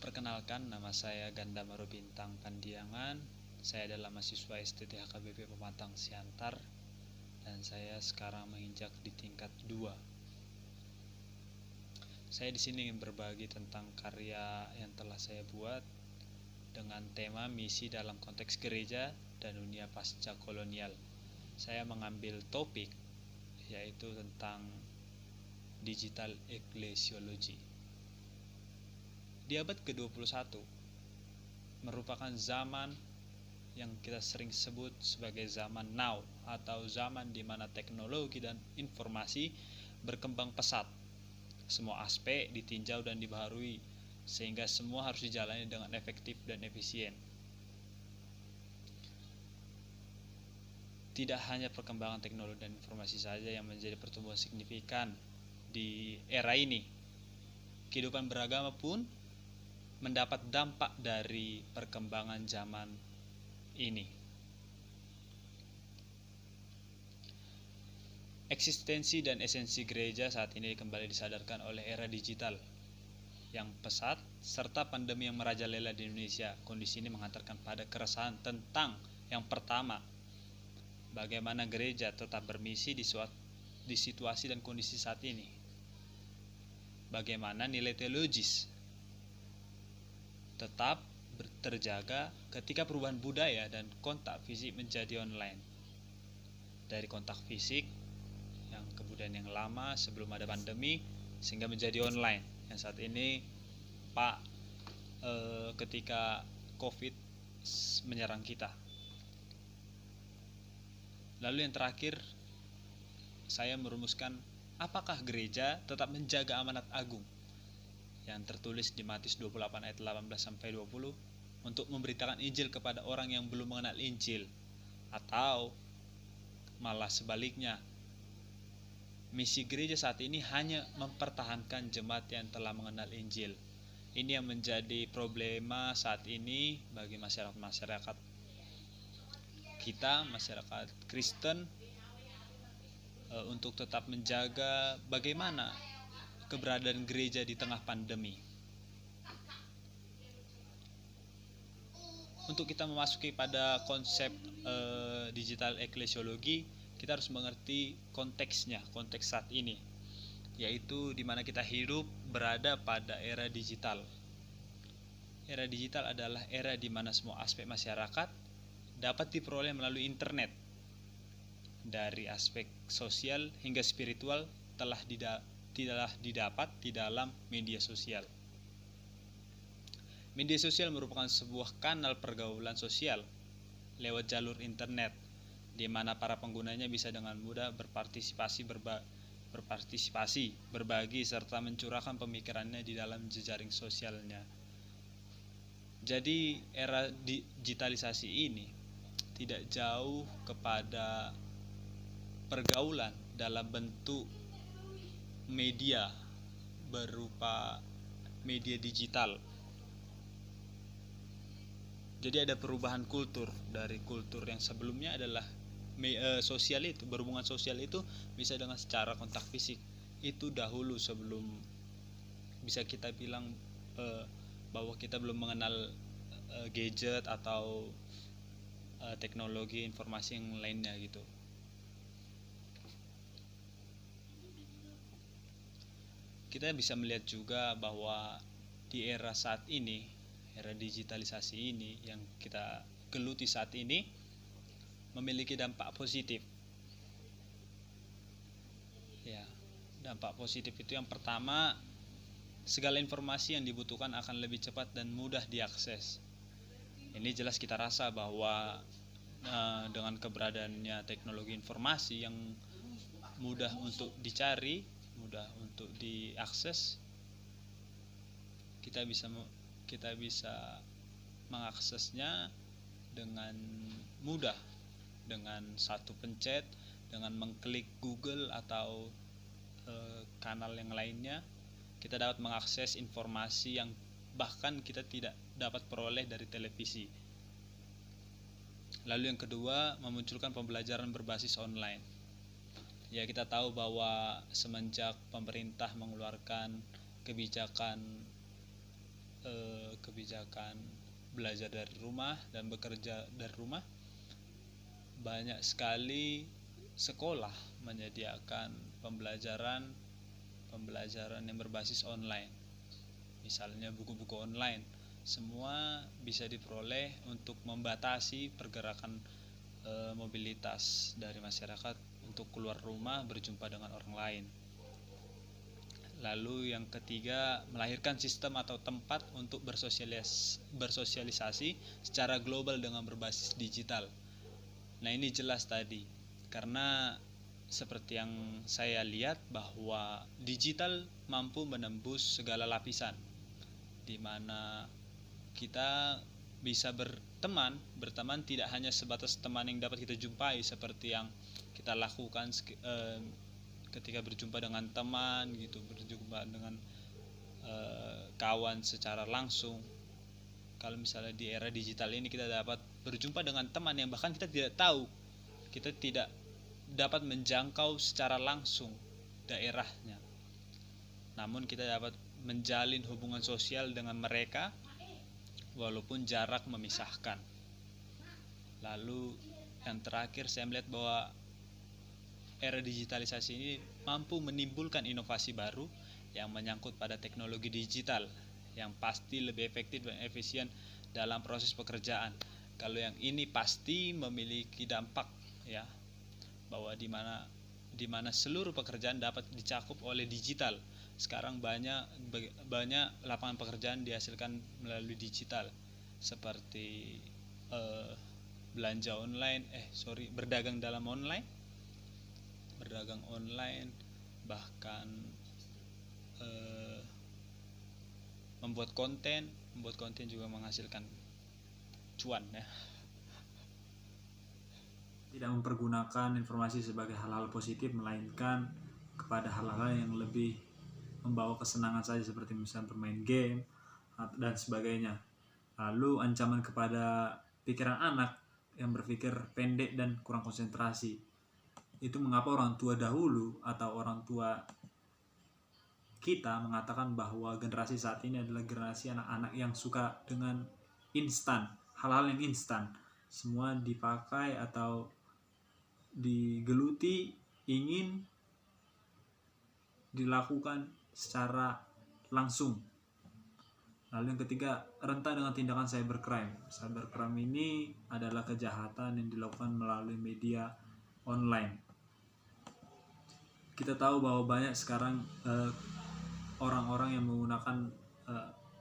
Perkenalkan, nama saya Ganda Maru Bintang Pandiangan. Saya adalah mahasiswa STT HKBP Pematang Siantar dan saya sekarang menginjak di tingkat 2. Saya di sini ingin berbagi tentang karya yang telah saya buat dengan tema misi dalam konteks gereja dan dunia pasca kolonial. Saya mengambil topik yaitu tentang digital ecclesiology. Di abad ke-21 merupakan zaman yang kita sering sebut sebagai zaman now atau zaman di mana teknologi dan informasi berkembang pesat. Semua aspek ditinjau dan dibaharui sehingga semua harus dijalani dengan efektif dan efisien. Tidak hanya perkembangan teknologi dan informasi saja yang menjadi pertumbuhan signifikan di era ini. Kehidupan beragama pun mendapat dampak dari perkembangan zaman ini. Eksistensi dan esensi gereja saat ini kembali disadarkan oleh era digital yang pesat serta pandemi yang merajalela di Indonesia. Kondisi ini menghantarkan pada keresahan tentang yang pertama, bagaimana gereja tetap bermisi di situasi dan kondisi saat ini. Bagaimana nilai teologis tetap terjaga ketika perubahan budaya dan kontak fisik menjadi online. Dari kontak fisik yang kemudian yang lama sebelum ada pandemi sehingga menjadi online. Yang saat ini ketika COVID menyerang kita. Lalu yang terakhir, saya merumuskan apakah gereja tetap menjaga amanat agung yang tertulis di Matius 28 ayat 18 sampai 20 untuk memberitakan Injil kepada orang yang belum mengenal Injil, atau malah sebaliknya, misi gereja saat ini hanya mempertahankan jemaat yang telah mengenal Injil. Ini yang menjadi problema saat ini bagi masyarakat kita, masyarakat Kristen, untuk tetap menjaga bagaimana keberadaan gereja di tengah pandemi. Untuk kita memasuki pada konsep digital ecclesiology, kita harus mengerti konteksnya, konteks saat ini, yaitu di mana kita hidup berada pada era digital. Era digital adalah era di mana semua aspek masyarakat dapat diperoleh melalui internet. Dari aspek sosial hingga spiritual telah didapat di dalam media sosial. Media sosial merupakan sebuah kanal pergaulan sosial lewat jalur internet, di mana para penggunanya bisa dengan mudah berpartisipasi, berbagi, serta mencurahkan pemikirannya di dalam jejaring sosialnya. Jadi era digitalisasi ini tidak jauh kepada pergaulan dalam bentuk media berupa media digital. Jadi ada perubahan kultur dari kultur yang sebelumnya adalah sosial itu, berhubungan sosial itu bisa dengan secara kontak fisik. Itu dahulu sebelum bisa kita bilang bahwa kita belum mengenal gadget atau teknologi informasi yang lainnya gitu. Kita bisa melihat juga bahwa di era saat ini, era digitalisasi ini yang kita geluti saat ini memiliki dampak positif. Ya, dampak positif itu yang pertama, segala informasi yang dibutuhkan akan lebih cepat dan mudah diakses. Ini jelas kita rasa bahwa dengan keberadaannya teknologi informasi yang mudah untuk dicari, mudah untuk diakses, kita bisa mengaksesnya dengan mudah dengan satu pencet, dengan mengklik Google atau kanal yang lainnya. Kita dapat mengakses informasi yang bahkan kita tidak dapat peroleh dari televisi. Lalu yang kedua, memunculkan pembelajaran berbasis online. Ya, kita tahu bahwa semenjak pemerintah mengeluarkan kebijakan kebijakan belajar dari rumah dan bekerja dari rumah, banyak sekali sekolah menyediakan pembelajaran yang berbasis online. Misalnya buku-buku online, semua bisa diperoleh untuk membatasi pergerakan mobilitas dari masyarakat untuk keluar rumah berjumpa dengan orang lain. Lalu yang ketiga, melahirkan sistem atau tempat untuk bersosialisasi secara global dengan berbasis digital. Nah, ini jelas tadi, karena seperti yang saya lihat bahwa digital mampu menembus segala lapisan, di mana kita bisa berteman tidak hanya sebatas teman yang dapat kita jumpai seperti yang kita lakukan ketika berjumpa dengan teman gitu, berjumpa dengan kawan secara langsung. Kalau misalnya di era digital ini kita dapat berjumpa dengan teman yang bahkan kita tidak tahu, kita tidak dapat menjangkau secara langsung daerahnya, namun kita dapat menjalin hubungan sosial dengan mereka walaupun jarak memisahkan. Lalu yang terakhir, saya melihat bahwa era digitalisasi ini mampu menimbulkan inovasi baru yang menyangkut pada teknologi digital yang pasti lebih efektif dan efisien dalam proses pekerjaan. Kalau yang ini pasti memiliki dampak, ya, bahwa di mana seluruh pekerjaan dapat dicakup oleh digital. Sekarang banyak lapangan pekerjaan dihasilkan melalui digital, seperti berdagang online, bahkan membuat konten juga menghasilkan cuan, ya. Tidak mempergunakan informasi sebagai hal-hal positif, melainkan kepada hal-hal yang lebih membawa kesenangan saja, seperti misalnya bermain game dan sebagainya. Lalu ancaman kepada pikiran anak yang berpikir pendek dan kurang konsentrasi. Itu mengapa orang tua dahulu atau orang tua kita mengatakan bahwa generasi saat ini adalah generasi anak-anak yang suka dengan instan, hal-hal yang instan, semua dipakai atau digeluti, ingin dilakukan secara langsung. Lalu yang ketiga, rentan dengan tindakan cybercrime. Cybercrime ini adalah kejahatan yang dilakukan melalui media online. Kita tahu bahwa banyak sekarang orang-orang yang menggunakan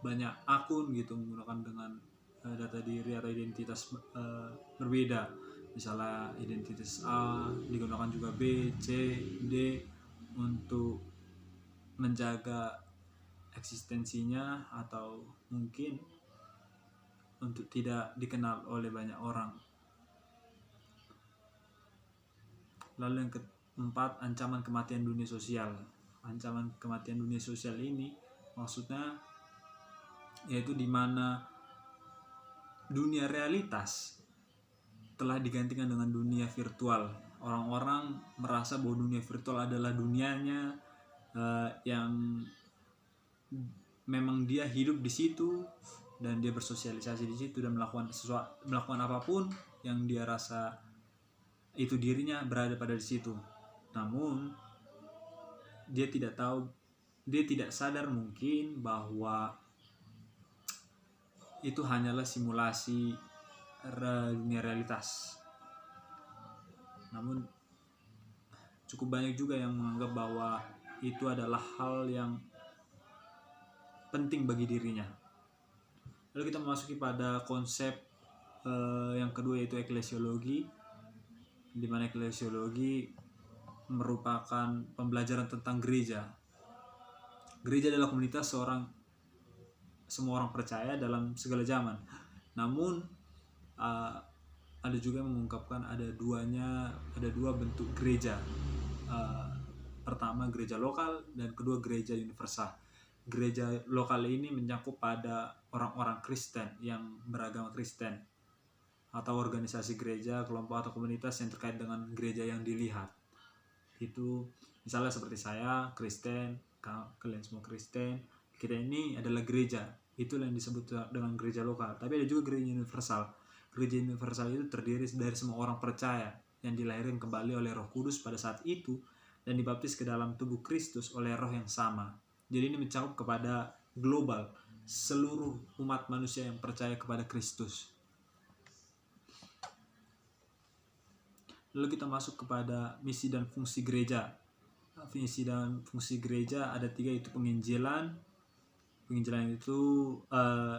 banyak akun gitu, menggunakan dengan data diri atau identitas berbeda. Misalnya identitas A digunakan juga B, C, D untuk menjaga eksistensinya atau mungkin untuk tidak dikenal oleh banyak orang. Lalu yang keempat, ancaman kematian dunia sosial. Ancaman kematian dunia sosial ini maksudnya yaitu di mana dunia realitas telah digantikan dengan dunia virtual. Orang-orang merasa bahwa dunia virtual adalah dunianya, yang memang dia hidup di situ dan dia bersosialisasi di situ dan melakukan apapun yang dia rasa itu dirinya berada pada di situ. Namun dia tidak sadar mungkin bahwa itu hanyalah simulasi dunia realitas. Namun cukup banyak juga yang menganggap bahwa itu adalah hal yang penting bagi dirinya. Lalu kita memasuki pada konsep yang kedua, yaitu eklesiologi, di mana eklesiologi merupakan pembelajaran tentang gereja. Gereja adalah komunitas semua orang percaya dalam segala zaman. Namun ada juga yang mengungkapkan ada dua bentuk gereja. Pertama gereja lokal dan kedua gereja universal. Gereja lokal ini mencakup pada orang-orang Kristen yang beragama Kristen, atau organisasi gereja, kelompok atau komunitas yang terkait dengan gereja yang dilihat. Itu misalnya seperti saya Kristen, kalian semua Kristen, kita ini adalah gereja. Itulah yang disebut dengan gereja lokal. Tapi ada juga gereja universal. Gereja universal itu terdiri dari semua orang percaya yang dilahirkan kembali oleh Roh Kudus pada saat itu dan dibaptis ke dalam tubuh Kristus oleh Roh yang sama. Jadi ini mencakup kepada global, seluruh umat manusia yang percaya kepada Kristus. Lalu kita masuk kepada misi dan fungsi gereja. Misi dan fungsi gereja ada 3, yaitu penginjilan. Penginjilan itu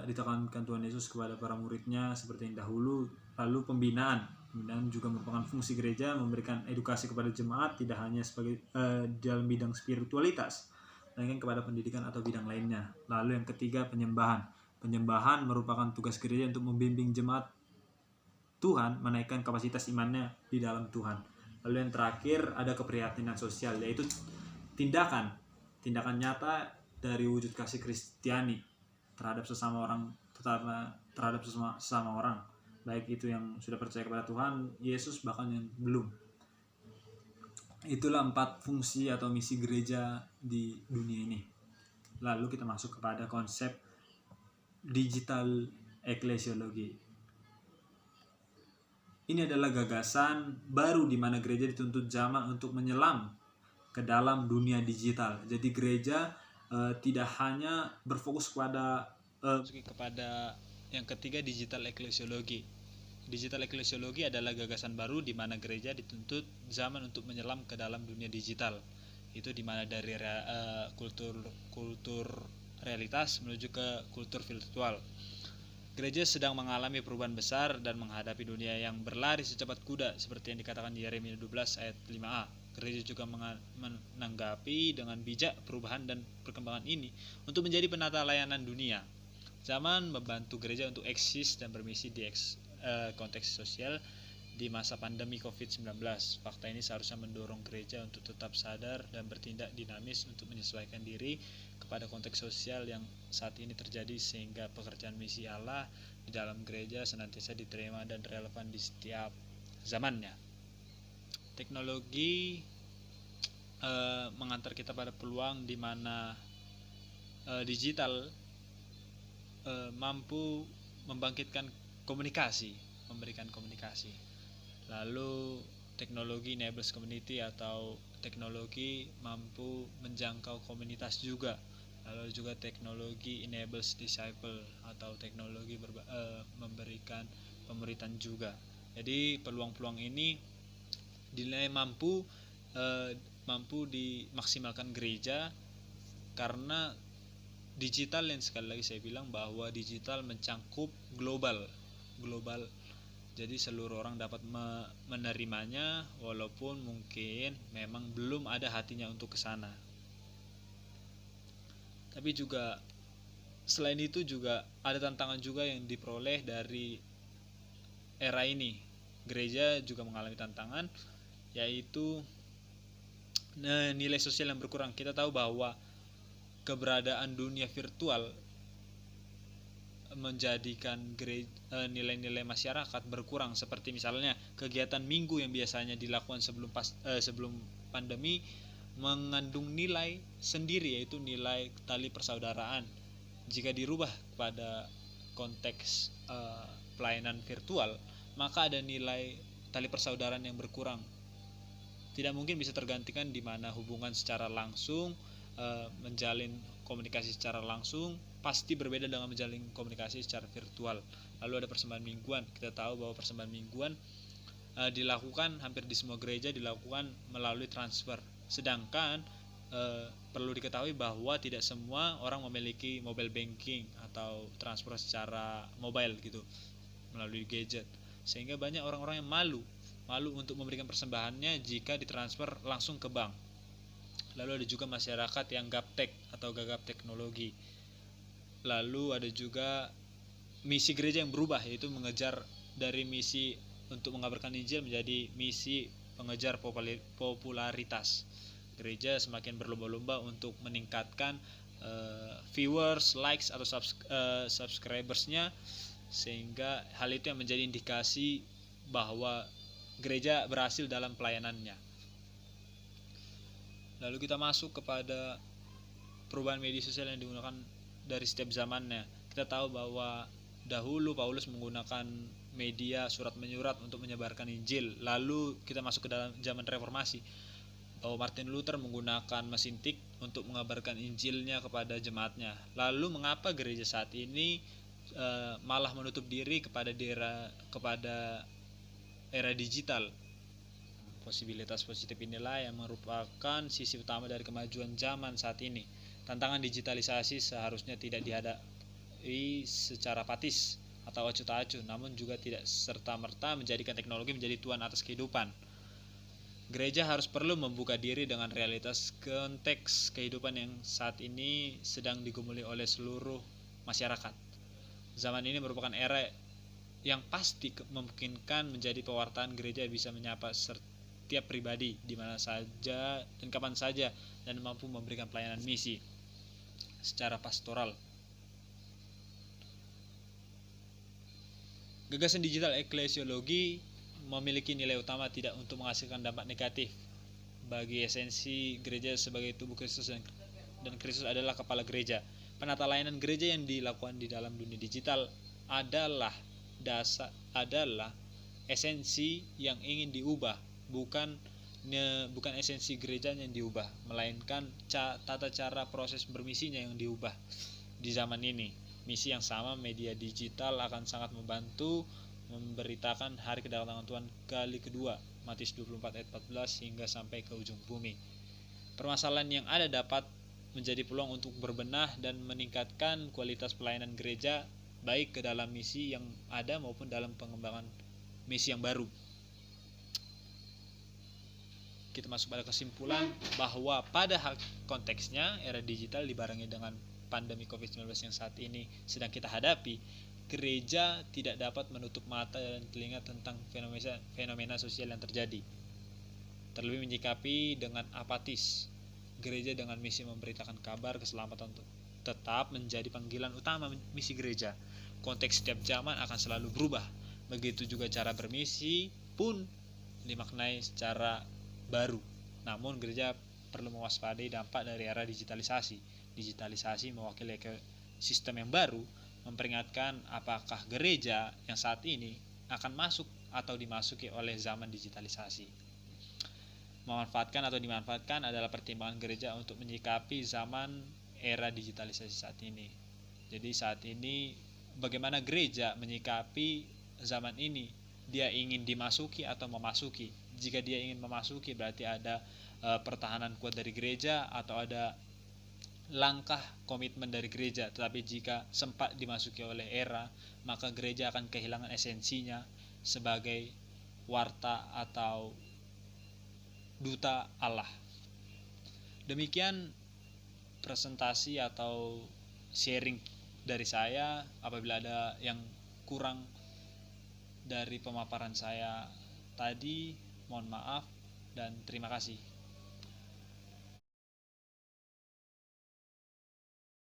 ditekankan Tuhan Yesus kepada para muridnya seperti yang dahulu. Lalu pembinaan juga merupakan fungsi gereja, memberikan edukasi kepada jemaat tidak hanya sebagai dalam bidang spiritualitas, melainkan kepada pendidikan atau bidang lainnya. Lalu yang ketiga, penyembahan. Penyembahan merupakan tugas gereja untuk membimbing jemaat Tuhan menaikkan kapasitas imannya di dalam Tuhan. Lalu yang terakhir ada keprihatinan sosial, yaitu tindakan nyata dari wujud kasih Kristiani terhadap sesama orang, terhadap sesama orang, baik itu yang sudah percaya kepada Tuhan Yesus bahkan yang belum. Itulah 4 fungsi atau misi gereja di dunia ini. Lalu kita masuk kepada konsep digital eklesiologi. Ini adalah gagasan baru di mana gereja dituntut zaman untuk menyelam ke dalam dunia digital. Jadi gereja tidak hanya berfokus kepada yang ketiga, digital eklesiologi. Digital eklesiologi adalah gagasan baru di mana gereja dituntut zaman untuk menyelam ke dalam dunia digital. Itu di mana dari kultur realitas menuju ke kultur virtual. Gereja sedang mengalami perubahan besar dan menghadapi dunia yang berlari secepat kuda seperti yang dikatakan di Yeremia 12 ayat 5a. Gereja juga menanggapi dengan bijak perubahan dan perkembangan ini untuk menjadi penata layanan dunia. Zaman membantu gereja untuk eksis dan bermisi di konteks sosial di masa pandemi COVID-19. Fakta ini seharusnya mendorong gereja untuk tetap sadar dan bertindak dinamis untuk menyesuaikan diri kepada konteks sosial yang saat ini terjadi, sehingga pekerjaan misi Allah di dalam gereja senantiasa diterima dan relevan di setiap zamannya. Teknologi mengantar kita pada peluang di mana digital mampu membangkitkan memberikan komunikasi. Lalu teknologi enables community atau teknologi mampu menjangkau komunitas juga. Lalu juga teknologi enables disciple atau teknologi memberikan pemuritan juga. Jadi peluang-peluang ini dinilai mampu dimaksimalkan gereja karena digital, yang sekali lagi saya bilang bahwa digital mencakup global. Jadi seluruh orang dapat menerimanya walaupun mungkin memang belum ada hatinya untuk ke sana. Tapi juga selain itu juga ada tantangan juga yang diperoleh dari era ini. Gereja juga mengalami tantangan, yaitu nilai sosial yang berkurang. Kita tahu bahwa keberadaan dunia virtual menjadikan nilai-nilai masyarakat berkurang, seperti misalnya kegiatan minggu yang biasanya dilakukan sebelum pandemi mengandung nilai sendiri, yaitu nilai tali persaudaraan. Jika dirubah pada konteks pelayanan virtual, maka ada nilai tali persaudaraan yang berkurang. Tidak mungkin bisa tergantikan di mana hubungan secara langsung, menjalin komunikasi secara langsung pasti berbeda dengan menjalin komunikasi secara virtual. Lalu ada persembahan mingguan. Kita tahu bahwa persembahan mingguan dilakukan hampir di semua gereja dilakukan melalui transfer. Sedangkan perlu diketahui bahwa tidak semua orang memiliki mobile banking atau transfer secara mobile gitu melalui gadget, sehingga banyak orang-orang yang malu untuk memberikan persembahannya jika ditransfer langsung ke bank. Lalu ada juga masyarakat yang gaptek atau gagap teknologi. Lalu ada juga misi gereja yang berubah, yaitu mengejar dari misi untuk mengabarkan Injil menjadi misi pengejar popularitas. Gereja semakin berlomba-lomba untuk meningkatkan viewers, likes atau subscribersnya, sehingga hal itu yang menjadi indikasi bahwa gereja berhasil dalam pelayanannya. Lalu kita masuk kepada perubahan media sosial yang digunakan dari setiap zamannya. Kita tahu bahwa dahulu Paulus menggunakan media surat menyurat untuk menyebarkan Injil. Lalu kita masuk ke dalam zaman reformasi, bahwa Martin Luther menggunakan mesin tik untuk mengabarkan Injilnya kepada jemaatnya. Lalu mengapa gereja saat ini malah menutup diri kepada era digital? Posibilitas positif inilah yang merupakan sisi utama dari kemajuan zaman saat ini. Tantangan digitalisasi seharusnya tidak dihadapi secara apatis atau acuh tak acuh, namun juga tidak serta-merta menjadikan teknologi menjadi tuan atas kehidupan. Gereja harus perlu membuka diri dengan realitas konteks kehidupan yang saat ini sedang digumuli oleh seluruh masyarakat. Zaman ini merupakan era yang pasti memungkinkan menjadi pewartaan gereja bisa menyapa setiap pribadi di mana saja dan kapan saja, dan mampu memberikan pelayanan misi secara pastoral. Gagasan digital eklesiologi memiliki nilai utama tidak untuk menghasilkan dampak negatif bagi esensi gereja sebagai tubuh Kristus, dan Kristus adalah kepala gereja. Penata layanan gereja yang dilakukan di dalam dunia digital adalah esensi yang ingin diubah, bukan esensi gerejanya yang diubah, melainkan tata cara proses bermisinya yang diubah. Di zaman ini, misi yang sama, media digital akan sangat membantu memberitakan hari kedatangan Tuhan kali kedua, Matius 24 ayat 14 hingga sampai ke ujung bumi. Permasalahan yang ada dapat menjadi peluang untuk berbenah dan meningkatkan kualitas pelayanan gereja, baik ke dalam misi yang ada maupun dalam pengembangan misi yang baru. Kita masuk pada kesimpulan bahwa pada konteksnya era digital dibarengi dengan pandemi COVID-19 yang saat ini sedang kita hadapi, gereja tidak dapat menutup mata dan telinga tentang fenomena sosial yang terjadi. Terlebih menyikapi dengan apatis, gereja dengan misi memberitakan kabar keselamatan tetap menjadi panggilan utama misi gereja. Konteks setiap zaman akan selalu berubah. Begitu juga cara bermisi pun dimaknai secara baru. Namun gereja perlu mewaspadai dampak dari era digitalisasi. Digitalisasi mewakili sistem yang baru, memperingatkan apakah gereja yang saat ini akan masuk atau dimasuki oleh zaman digitalisasi. Memanfaatkan atau dimanfaatkan adalah pertimbangan gereja untuk menyikapi zaman era digitalisasi saat ini. Jadi saat ini bagaimana gereja menyikapi zaman ini? Dia ingin dimasuki atau memasuki? Jika dia ingin memasuki, berarti ada pertahanan kuat dari gereja atau ada langkah komitmen dari gereja. Tetapi jika sempat dimasuki oleh era, maka gereja akan kehilangan esensinya sebagai warta atau duta Allah. Demikian presentasi atau sharing dari saya. Apabila ada yang kurang dari pemaparan saya tadi, mohon maaf dan terima kasih.